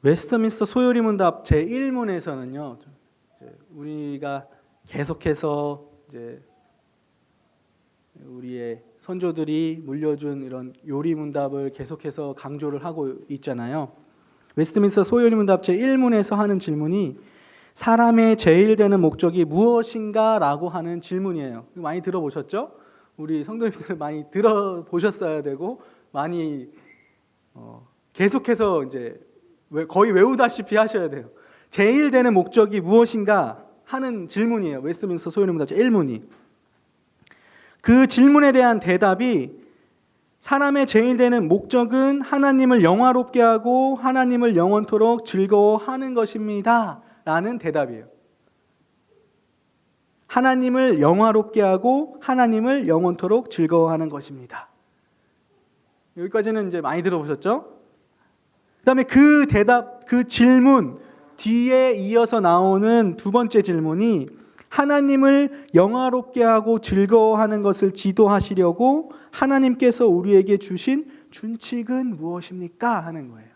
웨스트민스터 소요리 문답 제1문에서는요, 우리가 계속해서 이제 우리의 선조들이 물려준 이런 요리 문답을 계속해서 강조를 하고 있잖아요. 웨스트민스터 소요리 문답 제1문에서 하는 질문이 사람의 제일 되는 목적이 무엇인가? 라고 하는 질문이에요. 많이 들어보셨죠? 우리 성도님들 많이 들어보셨어야 되고 많이 계속해서 이제 거의 외우다시피 하셔야 돼요. 제일 되는 목적이 무엇인가? 하는 질문이에요. 웨스트민스터 소요리 문답 제1문이. 그 질문에 대한 대답이 사람의 제일 되는 목적은 하나님을 영화롭게 하고 하나님을 영원토록 즐거워하는 것입니다. 라는 대답이에요. 하나님을 영화롭게 하고 하나님을 영원토록 즐거워하는 것입니다. 여기까지는 이제 많이 들어보셨죠? 그 다음에 그 대답, 그 질문 뒤에 이어서 나오는 두 번째 질문이 하나님을 영화롭게 하고 즐거워하는 것을 지도하시려고 하나님께서 우리에게 주신 준칙은 무엇입니까? 하는 거예요.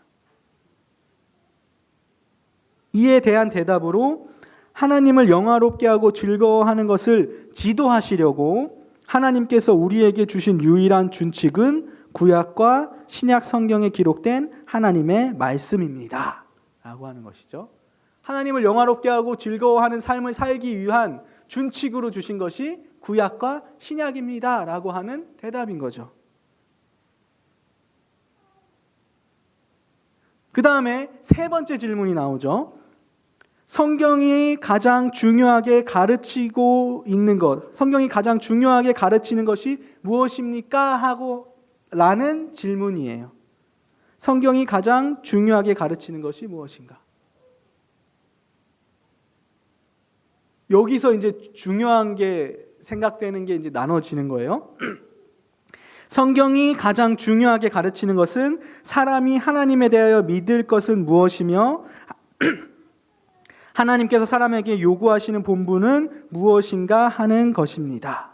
이에 대한 대답으로 하나님을 영화롭게 하고 즐거워하는 것을 지도하시려고 하나님께서 우리에게 주신 유일한 준칙은 구약과 신약 성경에 기록된 하나님의 말씀입니다. 라고 하는 것이죠. 하나님을 영화롭게 하고 즐거워하는 삶을 살기 위한 준칙으로 주신 것이 구약과 신약입니다. 라고 하는 대답인 거죠. 그 다음에 세 번째 질문이 나오죠. 성경이 가장 중요하게 가르치고 있는 것, 성경이 가장 중요하게 가르치는 것이 무엇입니까? 하고 라는 질문이에요. 성경이 가장 중요하게 가르치는 것이 무엇인가? 여기서 이제 중요한 게 생각되는 게 이제 나눠지는 거예요. 성경이 가장 중요하게 가르치는 것은 사람이 하나님에 대하여 믿을 것은 무엇이며 하나님께서 사람에게 요구하시는 본분은 무엇인가 하는 것입니다.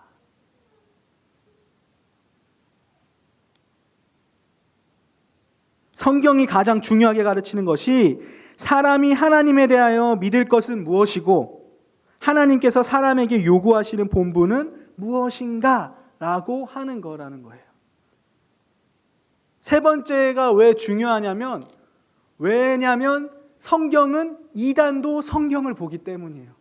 성경이 가장 중요하게 가르치는 것이 사람이 하나님에 대하여 믿을 것은 무엇이고 하나님께서 사람에게 요구하시는 본분은 무엇인가? 라고 하는 거라는 거예요. 세 번째가 왜 중요하냐면 왜냐하면 성경은 이단도 성경을 보기 때문이에요.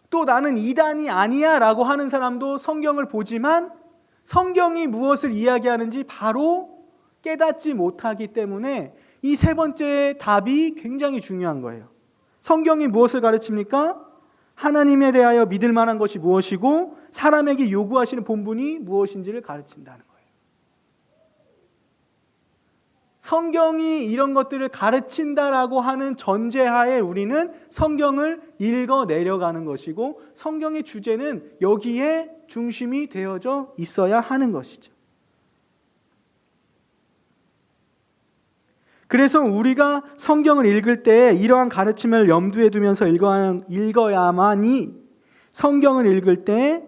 또 나는 이단이 아니야 라고 하는 사람도 성경을 보지만 성경이 무엇을 이야기하는지 바로 깨닫지 못하기 때문에 이 세 번째 답이 굉장히 중요한 거예요. 성경이 무엇을 가르칩니까? 하나님에 대하여 믿을 만한 것이 무엇이고 사람에게 요구하시는 본분이 무엇인지를 가르친다는 거예요. 성경이 이런 것들을 가르친다라고 하는 전제하에 우리는 성경을 읽어 내려가는 것이고 성경의 주제는 여기에 중심이 되어져 있어야 하는 것이죠. 그래서 우리가 성경을 읽을 때 이러한 가르침을 염두에 두면서 읽어야만이 성경을 읽을 때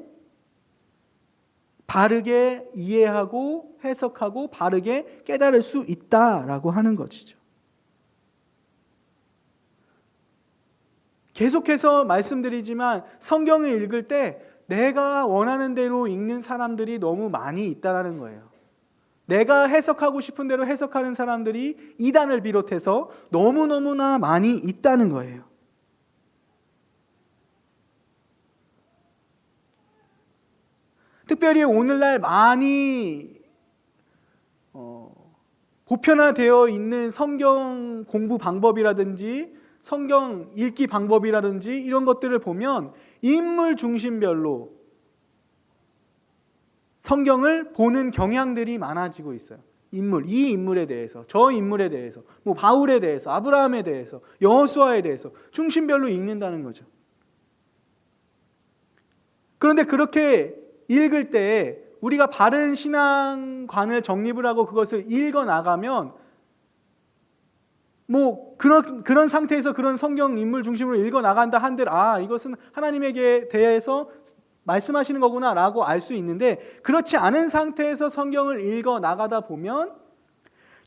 바르게 이해하고 해석하고 바르게 깨달을 수 있다라고 하는 것이죠. 계속해서 말씀드리지만 성경을 읽을 때 내가 원하는 대로 읽는 사람들이 너무 많이 있다는 거예요. 내가 해석하고 싶은 대로 해석하는 사람들이 이단을 비롯해서 너무너무나 많이 있다는 거예요. 특별히 오늘날 많이 보편화되어 있는 성경 공부 방법이라든지 성경 읽기 방법이라든지 이런 것들을 보면 인물 중심별로 성경을 보는 경향들이 많아지고 있어요. 이 인물에 대해서, 저 인물에 대해서, 바울에 대해서, 아브라함에 대해서, 여호수아에 대해서 중심별로 읽는다는 거죠. 그런데 그렇게 읽을 때 우리가 바른 신앙관을 정립을 하고 그것을 읽어 나가면 그런 상태에서 그런 성경 인물 중심으로 읽어 나간다 한들 이것은 하나님에게 대해서 말씀하시는 거구나 라고 알 수 있는데 그렇지 않은 상태에서 성경을 읽어 나가다 보면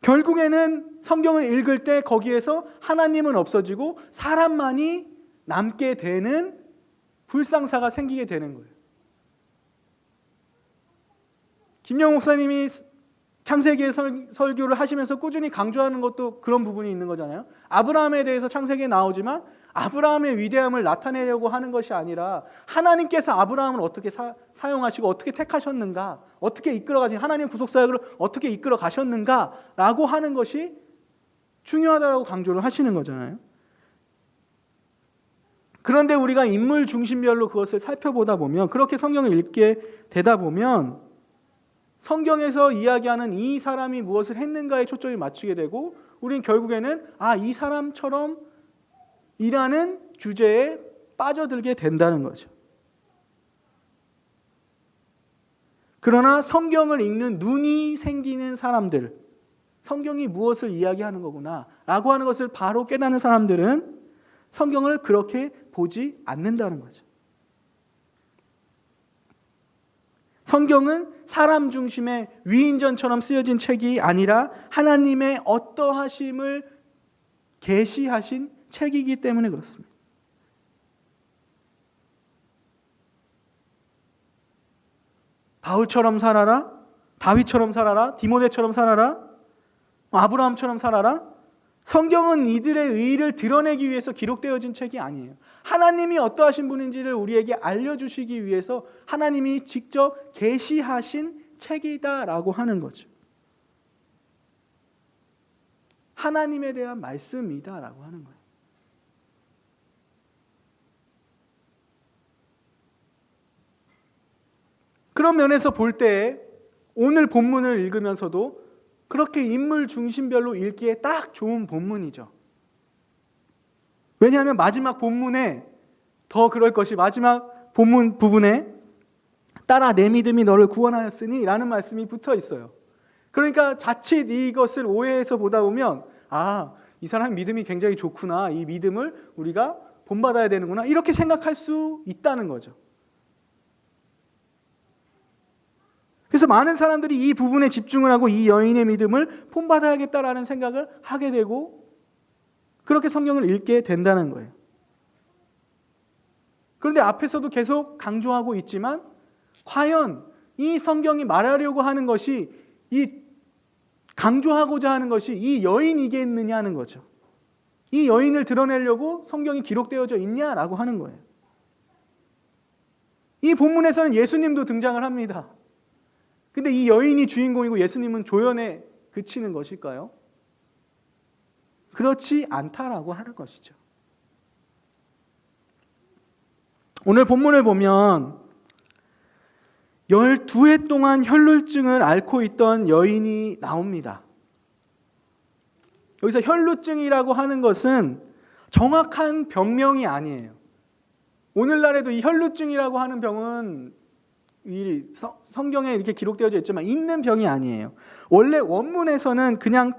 결국에는 성경을 읽을 때 거기에서 하나님은 없어지고 사람만이 남게 되는 불상사가 생기게 되는 거예요. 김영호 목사님이 창세기의 설교를 하시면서 꾸준히 강조하는 것도 그런 부분이 있는 거잖아요. 아브라함에 대해서 창세기에 나오지만 아브라함의 위대함을 나타내려고 하는 것이 아니라 하나님께서 아브라함을 어떻게 사용하시고 어떻게 택하셨는가, 어떻게 이끌어 가신 하나님의 구속사역을 어떻게 이끌어 가셨는가라고 하는 것이 중요하다고 강조를 하시는 거잖아요. 그런데 우리가 인물 중심별로 그것을 살펴보다 보면, 그렇게 성경을 읽게 되다 보면 성경에서 이야기하는 이 사람이 무엇을 했는가에 초점이 맞추게 되고, 우린 결국에는 이 사람처럼 이라는 주제에 빠져들게 된다는 거죠. 그러나 성경을 읽는 눈이 생기는 사람들, 성경이 무엇을 이야기하는 거구나 라고 하는 것을 바로 깨닫는 사람들은 성경을 그렇게 보지 않는다는 거죠. 성경은 사람 중심의 위인전처럼 쓰여진 책이 아니라 하나님의 어떠하심을 계시하신 책이기 때문에 그렇습니다. 바울처럼 살아라, 다윗처럼 살아라, 디모데처럼 살아라, 아브라함처럼 살아라. 성경은 이들의 의의를 드러내기 위해서 기록되어진 책이 아니에요. 하나님이 어떠하신 분인지를 우리에게 알려주시기 위해서 하나님이 직접 계시하신 책이다라고 하는 거죠. 하나님에 대한 말씀이다라고 하는 거예요. 그런 면에서 볼 때 오늘 본문을 읽으면서도 그렇게 인물 중심별로 읽기에 딱 좋은 본문이죠. 왜냐하면 마지막 본문에 더 그럴 것이, 마지막 본문 부분에 따라 내 믿음이 너를 구원하였으니 라는 말씀이 붙어 있어요. 그러니까 자칫 이것을 오해해서 보다 보면 이 사람 믿음이 굉장히 좋구나, 이 믿음을 우리가 본받아야 되는구나, 이렇게 생각할 수 있다는 거죠. 그래서 많은 사람들이 이 부분에 집중을 하고 이 여인의 믿음을 본받아야겠다라는 생각을 하게 되고 그렇게 성경을 읽게 된다는 거예요. 그런데 앞에서도 계속 강조하고 있지만 과연 이 성경이 말하려고 하는 것이, 이 강조하고자 하는 것이 이 여인이겠느냐는 거죠. 이 여인을 드러내려고 성경이 기록되어져 있냐라고 하는 거예요. 이 본문에서는 예수님도 등장을 합니다. 근데 이 여인이 주인공이고 예수님은 조연에 그치는 것일까요? 그렇지 않다라고 하는 것이죠. 오늘 본문을 보면 12해 동안 혈루증을 앓고 있던 여인이 나옵니다. 여기서 혈루증이라고 하는 것은 정확한 병명이 아니에요. 오늘날에도 이 혈루증이라고 하는 병은 성경에 이렇게 기록되어져 있지만 있는 병이 아니에요. 원래 원문에서는 그냥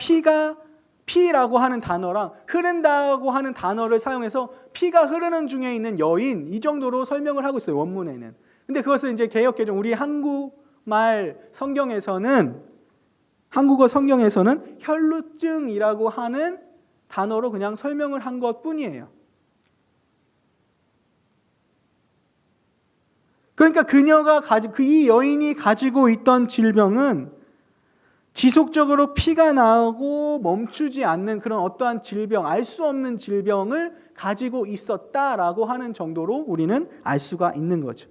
피라고 하는 단어랑 흐른다고 하는 단어를 사용해서 피가 흐르는 중에 있는 여인, 이 정도로 설명을 하고 있어요, 원문에는. 근데 그것을 이제 개역개정, 우리 한국말 성경에서는, 한국어 성경에서는 혈루증이라고 하는 단어로 그냥 설명을 한 것뿐이에요. 그러니까 이 여인이 가지고 있던 질병은 지속적으로 피가 나오고 멈추지 않는 그런 어떠한 질병, 알 수 없는 질병을 가지고 있었다라고 하는 정도로 우리는 알 수가 있는 거죠.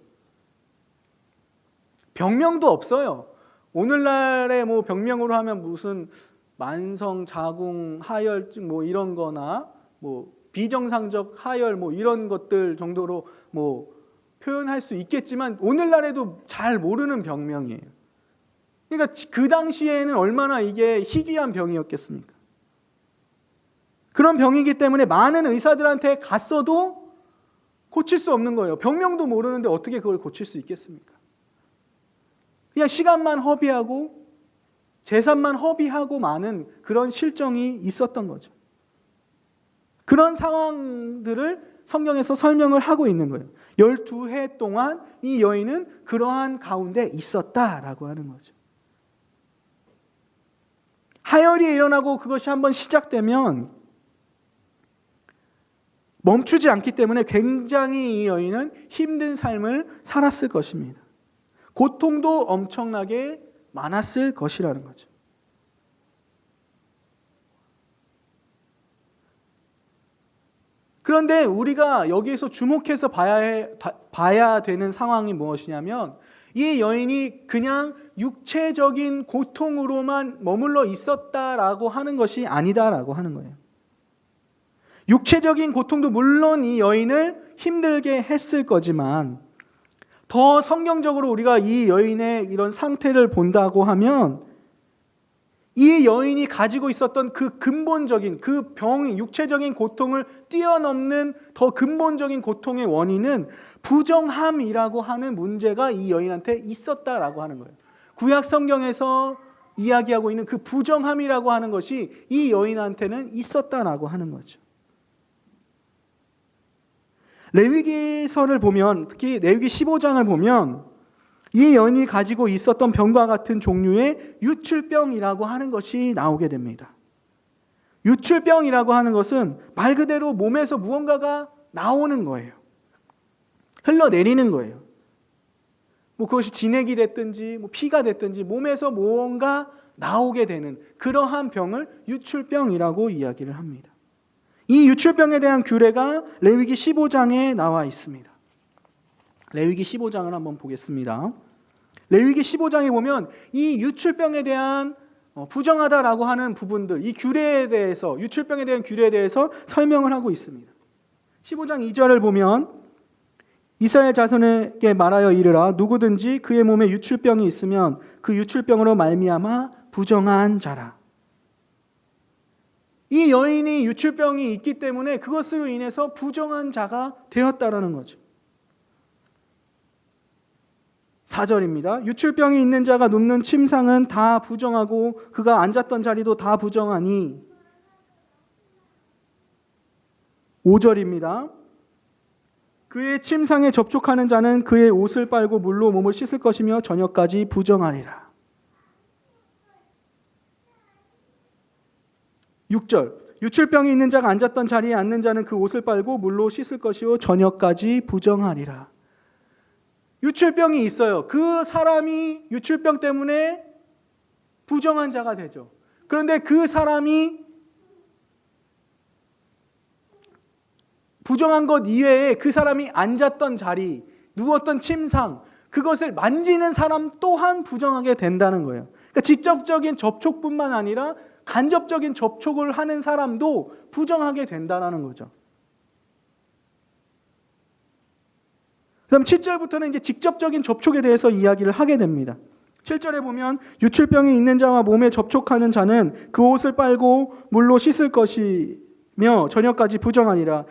병명도 없어요. 오늘날에 병명으로 하면 무슨 만성 자궁 하혈증 이런 거나 비정상적 하혈 이런 것들 정도로 표현할 수 있겠지만 오늘날에도 잘 모르는 병명이에요. 그러니까 그 당시에는 얼마나 이게 희귀한 병이었겠습니까? 그런 병이기 때문에 많은 의사들한테 갔어도 고칠 수 없는 거예요. 병명도 모르는데 어떻게 그걸 고칠 수 있겠습니까? 그냥 시간만 허비하고 재산만 허비하고 마는 그런 실정이 있었던 거죠. 그런 상황들을 성경에서 설명을 하고 있는 거예요. 12해 동안 이 여인은 그러한 가운데 있었다라고 하는 거죠. 하열이 일어나고 그것이 한번 시작되면 멈추지 않기 때문에 굉장히 이 여인은 힘든 삶을 살았을 것입니다. 고통도 엄청나게 많았을 것이라는 거죠. 그런데 우리가 여기에서 주목해서 봐야 되는 상황이 무엇이냐면 이 여인이 그냥 육체적인 고통으로만 머물러 있었다라고 하는 것이 아니다라고 하는 거예요. 육체적인 고통도 물론 이 여인을 힘들게 했을 거지만 더 성경적으로 우리가 이 여인의 이런 상태를 본다고 하면 이 여인이 가지고 있었던 그 근본적인 그 육체적인 고통을 뛰어넘는 더 근본적인 고통의 원인은 부정함이라고 하는 문제가 이 여인한테 있었다라고 하는 거예요. 구약 성경에서 이야기하고 있는 그 부정함이라고 하는 것이 이 여인한테는 있었다라고 하는 거죠. 레위기서를 보면, 특히 레위기 15장을 보면 이 여인이 가지고 있었던 병과 같은 종류의 유출병이라고 하는 것이 나오게 됩니다. 유출병이라고 하는 것은 말 그대로 몸에서 무언가가 나오는 거예요. 흘러내리는 거예요. 그것이 진액이 됐든지 피가 됐든지 몸에서 무언가 나오게 되는 그러한 병을 유출병이라고 이야기를 합니다. 이 유출병에 대한 규례가 레위기 15장에 나와 있습니다. 레위기 15장을 한번 보겠습니다. 레위기 15장에 보면 이 유출병에 대한 부정하다라고 하는 부분들, 이 규례에 대해서, 유출병에 대한 규례에 대해서 설명을 하고 있습니다. 15장 2절을 보면 이스라엘 자손에게 말하여 이르라 누구든지 그의 몸에 유출병이 있으면 그 유출병으로 말미암아 부정한 자라. 이 여인이 유출병이 있기 때문에 그것으로 인해서 부정한 자가 되었다라는 거죠. 4절입니다. 유출병이 있는 자가 눕는 침상은 다 부정하고 그가 앉았던 자리도 다 부정하니. 5절입니다. 그의 침상에 접촉하는 자는 그의 옷을 빨고 물로 몸을 씻을 것이며 저녁까지 부정하리라. 6절. 유출병이 있는 자가 앉았던 자리에 앉는 자는 그 옷을 빨고 물로 씻을 것이요 저녁까지 부정하리라. 유출병이 있어요. 그 사람이 유출병 때문에 부정한 자가 되죠. 그런데 그 사람이 부정한 것 이외에 그 사람이 앉았던 자리, 누웠던 침상, 그것을 만지는 사람 또한 부정하게 된다는 거예요. 그러니까 직접적인 접촉뿐만 아니라 간접적인 접촉을 하는 사람도 부정하게 된다는 거죠. 그다음 7절부터는 이제 직접적인 접촉에 대해서 이야기를 하게 됩니다. 7절에 보면 유출병이 있는 자와 몸에 접촉하는 자는 그 옷을 빨고 물로 씻을 것이며 저녁까지 부정하니라.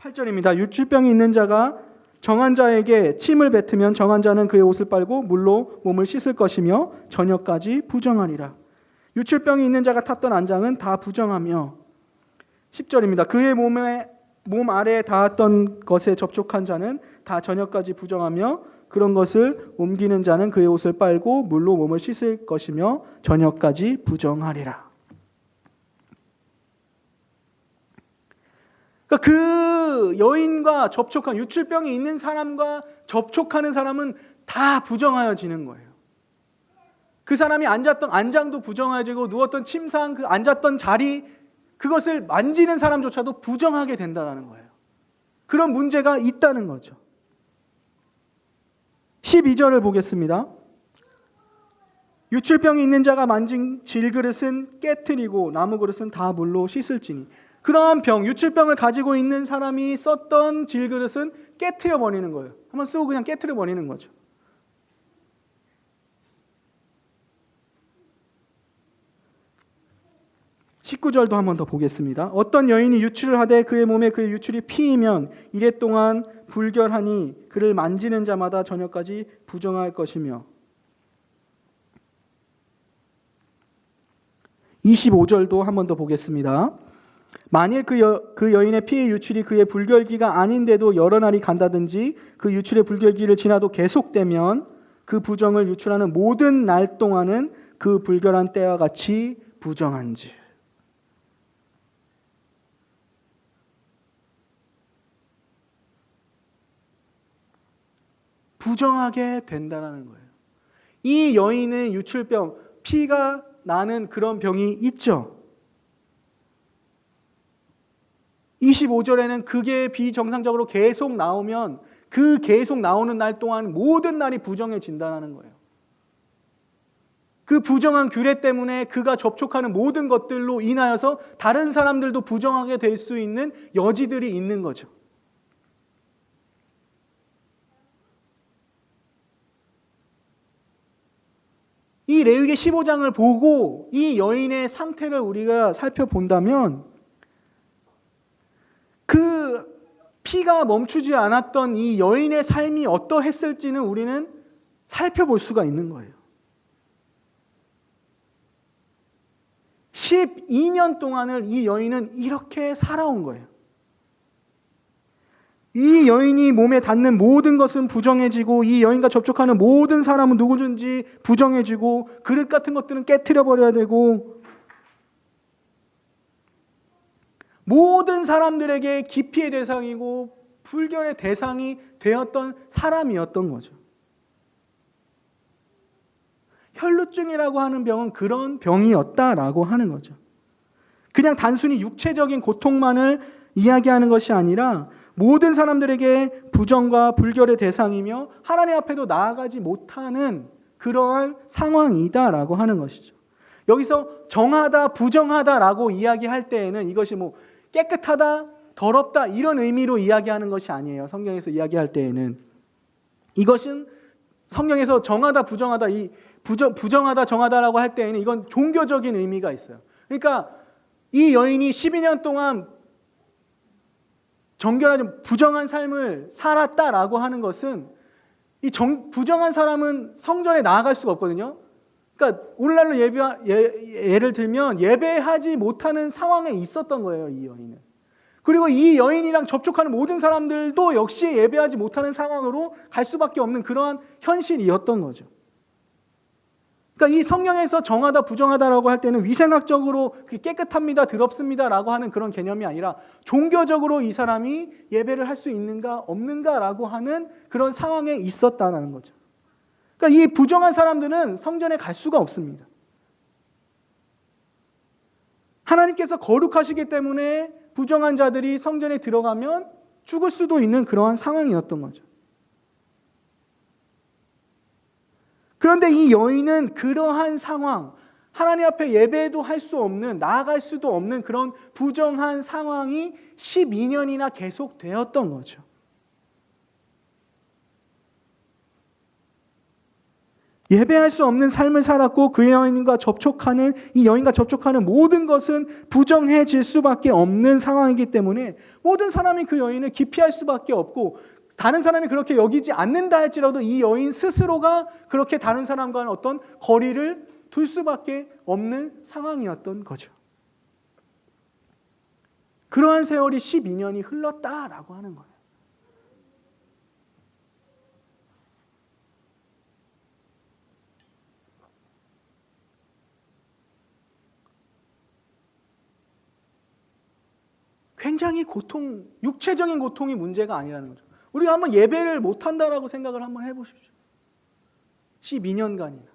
8절입니다. 유출병이 있는 자가 정한 자에게 침을 뱉으면 정한 자는 그의 옷을 빨고 물로 몸을 씻을 것이며 저녁까지 부정하니라. 유출병이 있는 자가 탔던 안장은 다 부정하며. 10절입니다. 그의 몸 아래에 닿았던 것에 접촉한 자는 다 저녁까지 부정하며 그런 것을 옮기는 자는 그의 옷을 빨고 물로 몸을 씻을 것이며 저녁까지 부정하리라. 그러니까 그 여인과 접촉한 유출병이 있는 사람과 접촉하는 사람은 다 부정하여지는 거예요. 그 사람이 앉았던 안장도 부정하여지고 누웠던 침상, 그 앉았던 자리, 그것을 만지는 사람조차도 부정하게 된다는 거예요. 그런 문제가 있다는 거죠. 12절을 보겠습니다. 유출병이 있는 자가 만진 질그릇은 깨트리고 나무 그릇은 다 물로 씻을지니. 그러한 병, 유출병을 가지고 있는 사람이 썼던 질그릇은 깨트려 버리는 거예요. 한번 쓰고 그냥 깨트려 버리는 거죠. 19절도 한 번 더 보겠습니다. 어떤 여인이 유출을 하되 그의 몸에 그의 유출이 피이면 이래 동안 불결하니 그를 만지는 자마다 저녁까지 부정할 것이며. 25절도 한 번 더 보겠습니다. 만일 그 여인의 피의 유출이 그의 불결기가 아닌데도 여러 날이 간다든지 그 유출의 불결기를 지나도 계속되면 그 부정을 유출하는 모든 날 동안은 그 불결한 때와 같이 부정한지. 부정하게 된다는 거예요. 이 여인은 유출병, 피가 나는 그런 병이 있죠. 25절에는 그게 비정상적으로 계속 나오면 그 계속 나오는 날 동안 모든 날이 부정해진다는 거예요. 그 부정한 규례 때문에 그가 접촉하는 모든 것들로 인하여서 다른 사람들도 부정하게 될 수 있는 여지들이 있는 거죠. 이 레위기 15장을 보고 이 여인의 상태를 우리가 살펴본다면 그 피가 멈추지 않았던 이 여인의 삶이 어떠했을지는 우리는 살펴볼 수가 있는 거예요. 12년 동안을 이 여인은 이렇게 살아온 거예요. 이 여인이 몸에 닿는 모든 것은 부정해지고 이 여인과 접촉하는 모든 사람은 누구든지 부정해지고 그릇 같은 것들은 깨트려 버려야 되고 모든 사람들에게 기피의 대상이고 불결의 대상이 되었던 사람이었던 거죠. 혈루증이라고 하는 병은 그런 병이었다라고 하는 거죠. 그냥 단순히 육체적인 고통만을 이야기하는 것이 아니라 모든 사람들에게 부정과 불결의 대상이며 하나님 앞에도 나아가지 못하는 그러한 상황이다라고 하는 것이죠. 여기서 정하다, 부정하다라고 이야기할 때에는 이것이 뭐 깨끗하다, 더럽다 이런 의미로 이야기하는 것이 아니에요. 성경에서 이야기할 때에는 이것은 성경에서 정하다, 부정하다, 부정하다, 정하다라고 할 때에는 이건 종교적인 의미가 있어요. 그러니까 이 여인이 12년 동안 정결하지 부정한 삶을 살았다라고 하는 것은 부정한 사람은 성전에 나아갈 수가 없거든요. 그러니까 오늘날로 예를 들면 예배하지 못하는 상황에 있었던 거예요, 이 여인은. 그리고 이 여인이랑 접촉하는 모든 사람들도 역시 예배하지 못하는 상황으로 갈 수밖에 없는 그러한 현실이었던 거죠. 그러니까 이 성경에서 정하다, 부정하다라고 할 때는 위생학적으로 깨끗합니다, 더럽습니다라고 하는 그런 개념이 아니라 종교적으로 이 사람이 예배를 할 수 있는가, 없는가라고 하는 그런 상황에 있었다는 거죠. 그러니까 이 부정한 사람들은 성전에 갈 수가 없습니다. 하나님께서 거룩하시기 때문에 부정한 자들이 성전에 들어가면 죽을 수도 있는 그러한 상황이었던 거죠. 그런데 이 여인은 그러한 상황, 하나님 앞에 예배도 할 수 없는, 나아갈 수도 없는 그런 부정한 상황이 12년이나 계속되었던 거죠. 예배할 수 없는 삶을 살았고 이 여인과 접촉하는 모든 것은 부정해질 수밖에 없는 상황이기 때문에 모든 사람이 그 여인을 기피할 수밖에 없고 다른 사람이 그렇게 여기지 않는다 할지라도 이 여인 스스로가 그렇게 다른 사람과는 어떤 거리를 둘 수밖에 없는 상황이었던 거죠. 그러한 세월이 12년이 흘렀다라고 하는 거예요. 굉장히 육체적인 고통이 문제가 아니라는 거죠. 우리가 한번 예배를 못한다라고 생각을 한번 해보십시오. 12년간이나.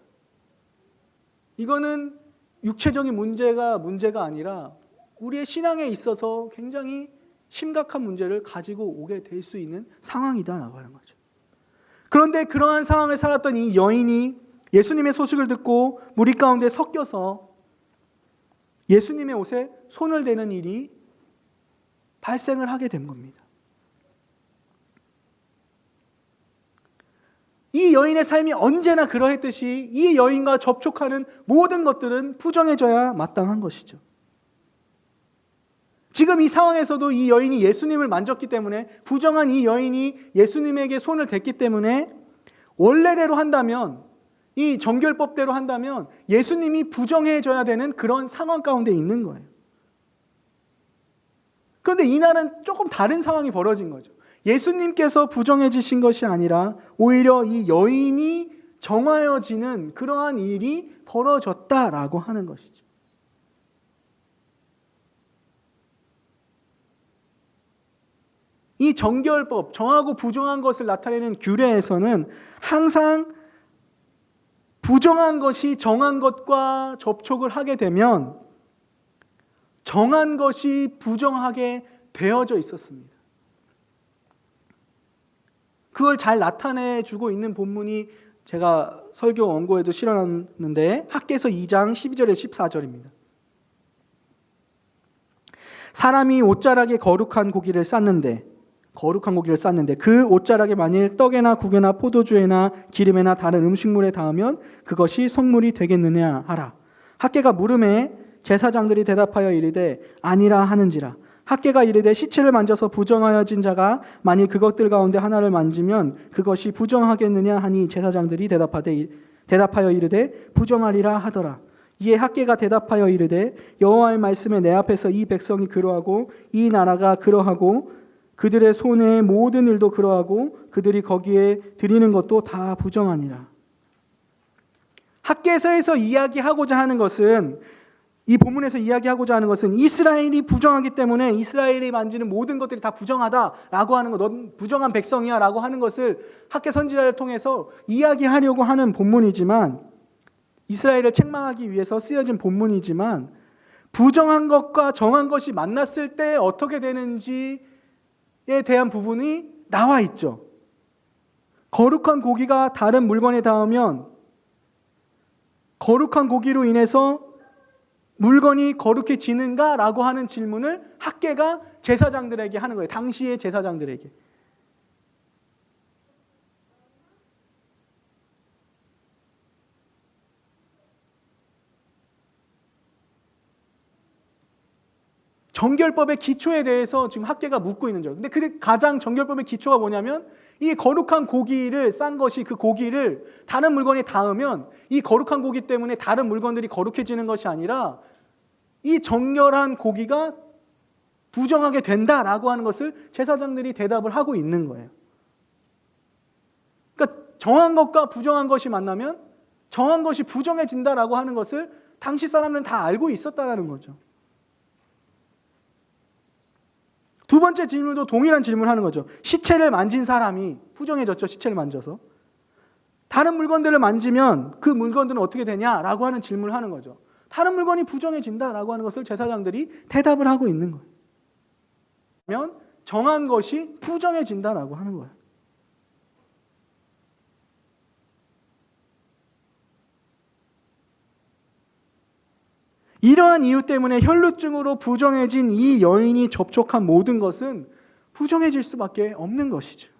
이거는 육체적인 문제가 아니라 우리의 신앙에 있어서 굉장히 심각한 문제를 가지고 오게 될 수 있는 상황이다라고 하는 거죠. 그런데 그러한 상황을 살았던 이 여인이 예수님의 소식을 듣고 무리 가운데 섞여서 예수님의 옷에 손을 대는 일이 발생을 하게 된 겁니다. 이 여인의 삶이 언제나 그러했듯이 이 여인과 접촉하는 모든 것들은 부정해져야 마땅한 것이죠. 지금 이 상황에서도 이 여인이 예수님을 만졌기 때문에 부정한 이 여인이 예수님에게 손을 댔기 때문에 원래대로 한다면 이 정결법대로 한다면 예수님이 부정해져야 되는 그런 상황 가운데 있는 거예요. 그런데 이날은 조금 다른 상황이 벌어진 거죠. 예수님께서 부정해지신 것이 아니라 오히려 이 여인이 정하여지는 그러한 일이 벌어졌다라고 하는 것이죠. 이 정결법, 정하고 부정한 것을 나타내는 규례에서는 항상 부정한 것이 정한 것과 접촉을 하게 되면 정한 것이 부정하게 되어져 있었습니다. 그걸 잘 나타내주고 있는 본문이 제가 설교 원고에도 실어놨는데 학개서 2장 12절에 14절입니다. 사람이 옷자락에 거룩한 고기를 쌌는데 그 옷자락에 만일 떡에나 국에나 포도주에나 기름에나 다른 음식물에 닿으면 그것이 성물이 되겠느냐 하라. 학개가 물음에 제사장들이 대답하여 이르되 아니라 하는지라. 학개가 이르되 시체를 만져서 부정하여진 자가 만일 그것들 가운데 하나를 만지면 그것이 부정하겠느냐 하니 제사장들이 대답하여 이르되 부정하리라 하더라. 이에 학개가 대답하여 이르되 여호와의 말씀에 내 앞에서 이 백성이 그러하고 이 나라가 그러하고 그들의 손의 모든 일도 그러하고 그들이 거기에 드리는 것도 다 부정하니라. 학개서에서 이야기하고자 하는 것은, 이 본문에서 이야기하고자 하는 것은 이스라엘이 부정하기 때문에 이스라엘이 만지는 모든 것들이 다 부정하다라고 하는 것, 넌 부정한 백성이야 라고 하는 것을 학개 선지자를 통해서 이야기하려고 하는 본문이지만, 이스라엘을 책망하기 위해서 쓰여진 본문이지만, 부정한 것과 정한 것이 만났을 때 어떻게 되는지에 대한 부분이 나와 있죠. 거룩한 고기가 다른 물건에 닿으면 거룩한 고기로 인해서 물건이 거룩해지는가? 라고 하는 질문을 학개가 제사장들에게 하는 거예요. 당시의 제사장들에게. 정결법의 기초에 대해서 지금 학개가 묻고 있는 점. 근데 그 가장 정결법의 기초가 뭐냐면 이 거룩한 고기를 싼 것이 그 고기를 다른 물건에 닿으면 이 거룩한 고기 때문에 다른 물건들이 거룩해지는 것이 아니라 이 정결한 고기가 부정하게 된다라고 하는 것을 제사장들이 대답을 하고 있는 거예요. 그러니까 정한 것과 부정한 것이 만나면 정한 것이 부정해진다라고 하는 것을 당시 사람들은 다 알고 있었다라는 거죠. 두 번째 질문도 동일한 질문을 하는 거죠. 시체를 만진 사람이 부정해졌죠. 시체를 만져서. 다른 물건들을 만지면 그 물건들은 어떻게 되냐라고 하는 질문을 하는 거죠. 다른 물건이 부정해진다라고 하는 것을 제사장들이 대답을 하고 있는 거예요. 그러면 정한 것이 부정해진다라고 하는 거예요. 이러한 이유 때문에 혈루증으로 부정해진 이 여인이 접촉한 모든 것은 부정해질 수밖에 없는 것이죠.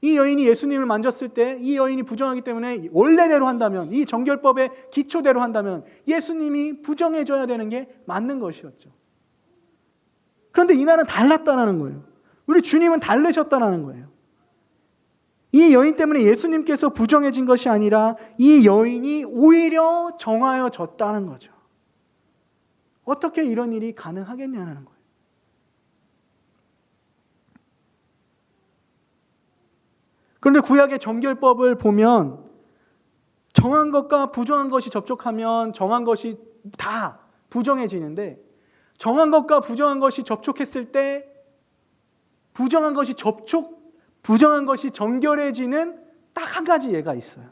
이 여인이 예수님을 만졌을 때 이 여인이 부정하기 때문에 원래대로 한다면, 이 정결법의 기초대로 한다면 예수님이 부정해져야 되는 게 맞는 것이었죠. 그런데 이날은 달랐다는 거예요. 우리 주님은 다르셨다는 거예요. 이 여인 때문에 예수님께서 부정해진 것이 아니라 이 여인이 오히려 정하여졌다는 거죠. 어떻게 이런 일이 가능하겠냐는 거예요. 그런데 구약의 정결법을 보면 정한 것과 부정한 것이 접촉하면 정한 것이 다 부정해지는데, 정한 것과 부정한 것이 접촉했을 때 부정한 것이 정결해지는 딱 한 가지 예가 있어요.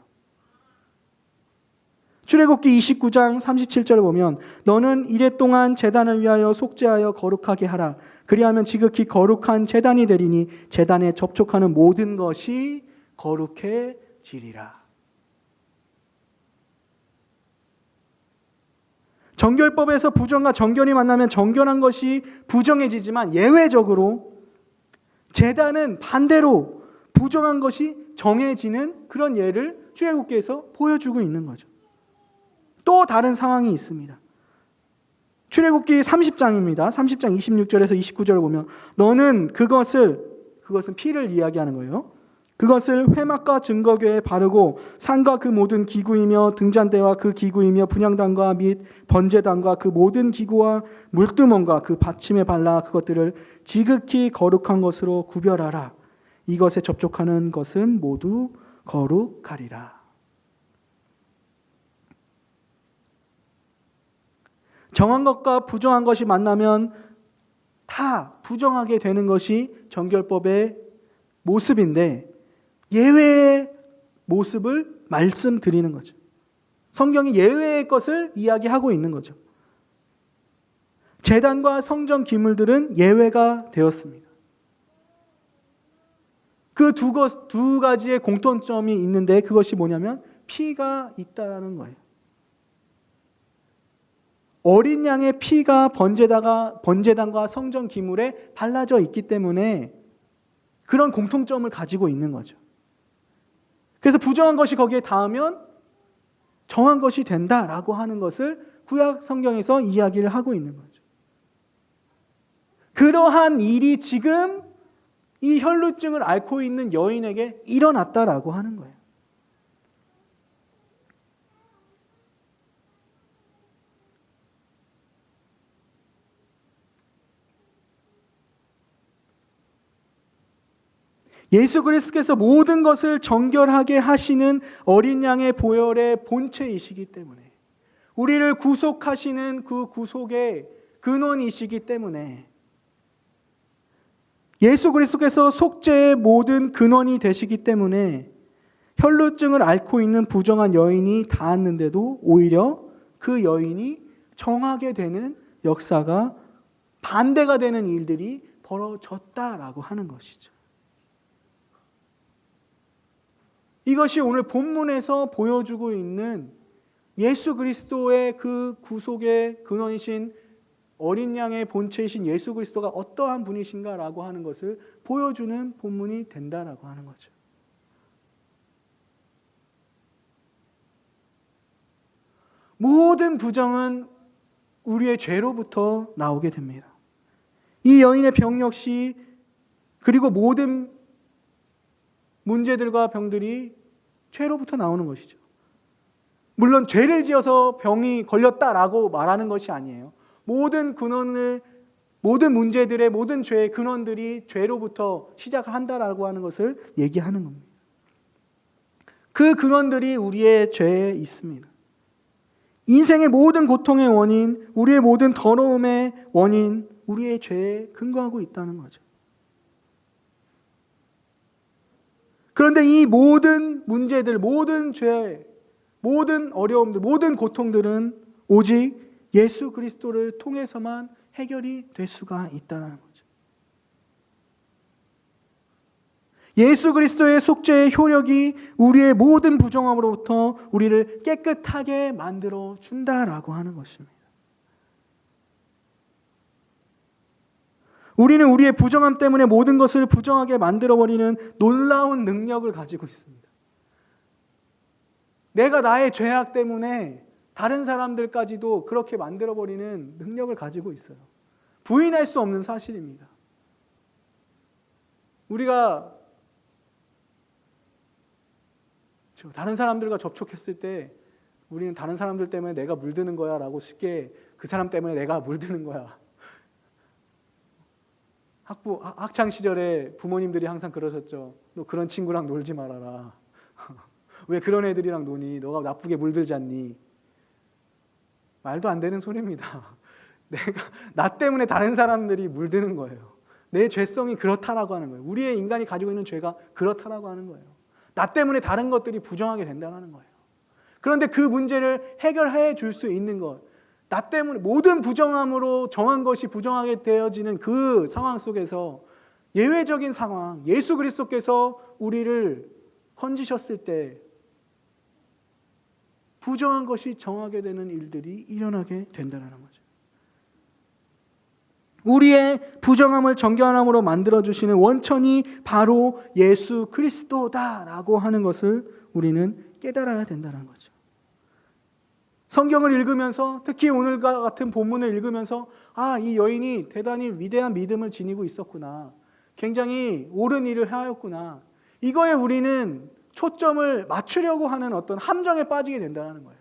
출애굽기 29장 37절을 보면 너는 이랫동안 제단을 위하여 속죄하여 거룩하게 하라. 그리하면 지극히 거룩한 제단이 되리니 제단에 접촉하는 모든 것이 거룩해지리라. 정결법에서 부정과 정결이 만나면 정결한 것이 부정해지지만 예외적으로 제단은 반대로 부정한 것이 정해지는 그런 예를 출애굽기에서 보여주고 있는 거죠. 또 다른 상황이 있습니다. 출애굽기 30장입니다. 30장 26절에서 29절을 보면 너는 그것은 피를 이야기하는 거예요. 그것을 회막과 증거궤에 바르고 상과 그 모든 기구이며 등잔대와 그 기구이며 분향단과 및 번제단과 그 모든 기구와 물두멍과 그 받침에 발라 그것들을 지극히 거룩한 것으로 구별하라. 이것에 접촉하는 것은 모두 거룩하리라. 정한 것과 부정한 것이 만나면 다 부정하게 되는 것이 정결법의 모습인데 예외의 모습을 말씀드리는 거죠. 성경이 예외의 것을 이야기하고 있는 거죠. 제단과 성전 기물들은 예외가 되었습니다. 그 두 가지의 공통점이 있는데 그것이 뭐냐면 피가 있다라는 거예요. 어린 양의 피가 번제단과 성전 기물에 발라져 있기 때문에 그런 공통점을 가지고 있는 거죠. 그래서 부정한 것이 거기에 닿으면 정한 것이 된다라고 하는 것을 구약 성경에서 이야기를 하고 있는 거죠. 그러한 일이 지금 이 혈루증을 앓고 있는 여인에게 일어났다라고 하는 거예요. 예수 그리스도께서 모든 것을 정결하게 하시는 어린 양의 보혈의 본체이시기 때문에, 우리를 구속하시는 그 구속의 근원이시기 때문에, 예수 그리스도께서 속죄의 모든 근원이 되시기 때문에 혈루증을 앓고 있는 부정한 여인이 닿았는데도 오히려 그 여인이 정하게 되는 역사가, 반대가 되는 일들이 벌어졌다라고 하는 것이죠. 이것이 오늘 본문에서 보여주고 있는 예수 그리스도의 그 구속의 근원이신 어린 양의 본체이신 예수 그리스도가 어떠한 분이신가라고 하는 것을 보여주는 본문이 된다라고 하는 거죠. 모든 부정은 우리의 죄로부터 나오게 됩니다. 이 여인의 병 역시, 그리고 모든 문제들과 병들이 죄로부터 나오는 것이죠. 물론 죄를 지어서 병이 걸렸다라고 말하는 것이 아니에요. 모든 근원을, 모든 문제들의 모든 죄의 근원들이 죄로부터 시작을 한다라고 하는 것을 얘기하는 겁니다. 그 근원들이 우리의 죄에 있습니다. 인생의 모든 고통의 원인, 우리의 모든 더러움의 원인, 우리의 죄에 근거하고 있다는 거죠. 그런데 이 모든 문제들, 모든 죄, 모든 어려움들, 모든 고통들은 오직 예수 그리스도를 통해서만 해결이 될 수가 있다는 거죠. 예수 그리스도의 속죄의 효력이 우리의 모든 부정함으로부터 우리를 깨끗하게 만들어 준다라고 하는 것입니다. 우리는 우리의 부정함 때문에 모든 것을 부정하게 만들어버리는 놀라운 능력을 가지고 있습니다. 내가 나의 죄악 때문에 다른 사람들까지도 그렇게 만들어버리는 능력을 가지고 있어요. 부인할 수 없는 사실입니다. 우리가 다른 사람들과 접촉했을 때 우리는 다른 사람들 때문에 내가 물드는 거야 라고 쉽게, 그 사람 때문에 내가 물드는 거야. 학창 시절에 부모님들이 항상 그러셨죠. 너 그런 친구랑 놀지 말아라. 왜 그런 애들이랑 노니? 너가 나쁘게 물들지 않니? 말도 안 되는 소리입니다. 나 때문에 다른 사람들이 물드는 거예요. 내 죄성이 그렇다라고 하는 거예요. 우리의 인간이 가지고 있는 죄가 그렇다라고 하는 거예요. 나 때문에 다른 것들이 부정하게 된다는 거예요. 그런데 그 문제를 해결해 줄 수 있는 것, 나 때문에 모든 부정함으로 정한 것이 부정하게 되어지는 그 상황 속에서 예외적인 상황, 예수 그리스도께서 우리를 건지셨을 때 부정한 것이 정하게 되는 일들이 일어나게 된다는 거죠. 우리의 부정함을 정결함으로 만들어주시는 원천이 바로 예수 그리스도다라고 하는 것을 우리는 깨달아야 된다는 거죠. 성경을 읽으면서, 특히 오늘과 같은 본문을 읽으면서, 이 여인이 대단히 위대한 믿음을 지니고 있었구나, 굉장히 옳은 일을 하였구나, 이거에 우리는 초점을 맞추려고 하는 어떤 함정에 빠지게 된다는 거예요.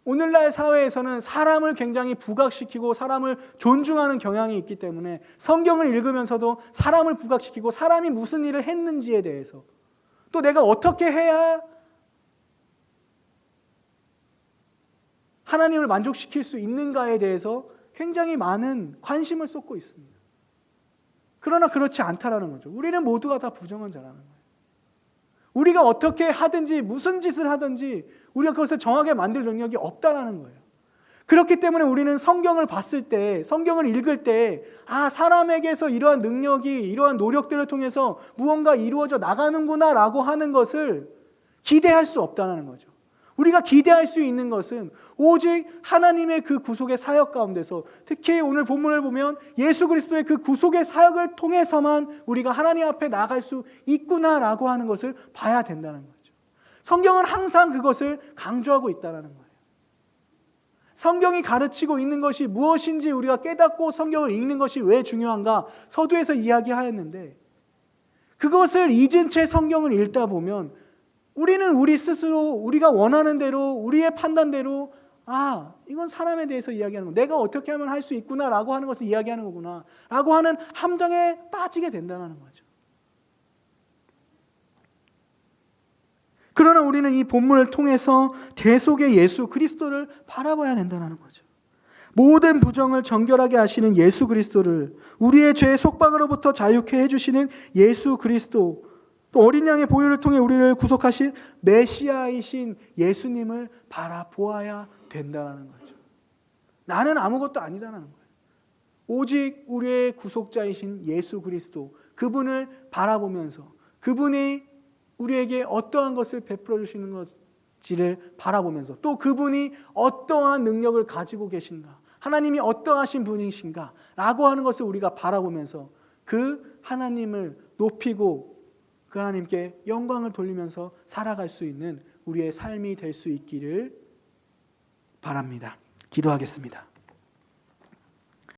오늘날 사회에서는 사람을 굉장히 부각시키고 사람을 존중하는 경향이 있기 때문에 성경을 읽으면서도 사람을 부각시키고 사람이 무슨 일을 했는지에 대해서 또 내가 어떻게 해야 하나님을 만족시킬 수 있는가에 대해서 굉장히 많은 관심을 쏟고 있습니다. 그러나 그렇지 않다라는 거죠. 우리는 모두가 다 부정한 자라는 거예요. 우리가 어떻게 하든지 무슨 짓을 하든지 우리가 그것을 정하게 만들 능력이 없다라는 거예요. 그렇기 때문에 우리는 성경을 봤을 때, 성경을 읽을 때 사람에게서 이러한 능력이 이러한 노력들을 통해서 무언가 이루어져 나가는구나 라고 하는 것을 기대할 수 없다는 거죠. 우리가 기대할 수 있는 것은 오직 하나님의 그 구속의 사역 가운데서, 특히 오늘 본문을 보면 예수 그리스도의 그 구속의 사역을 통해서만 우리가 하나님 앞에 나아갈 수 있구나라고 하는 것을 봐야 된다는 거죠. 성경은 항상 그것을 강조하고 있다는 거예요. 성경이 가르치고 있는 것이 무엇인지 우리가 깨닫고 성경을 읽는 것이 왜 중요한가 서두에서 이야기하였는데, 그것을 잊은 채 성경을 읽다 보면 우리는 우리 스스로 우리가 원하는 대로 우리의 판단대로 이건 사람에 대해서 이야기하는 거, 내가 어떻게 하면 할 수 있구나라고 하는 것을 이야기하는 거구나 라고 하는 함정에 빠지게 된다는 거죠. 그러나 우리는 이 본문을 통해서 대속의 예수 그리스도를 바라봐야 된다는 거죠. 모든 부정을 정결하게 하시는 예수 그리스도를, 우리의 죄의 속박으로부터 자유케 해주시는 예수 그리스도, 또 어린 양의 보혈을 통해 우리를 구속하신 메시아이신 예수님을 바라보아야 된다는 거죠. 나는 아무것도 아니다라는 거예요. 오직 우리의 구속자이신 예수 그리스도, 그분을 바라보면서 그분이 우리에게 어떠한 것을 베풀어 주시는 것지를 바라보면서, 또 그분이 어떠한 능력을 가지고 계신가, 하나님이 어떠하신 분이신가 라고 하는 것을 우리가 바라보면서 그 하나님을 높이고 그 하나님께 영광을 돌리면서 살아갈 수 있는 우리의 삶이 될 수 있기를 바랍니다. 기도하겠습니다.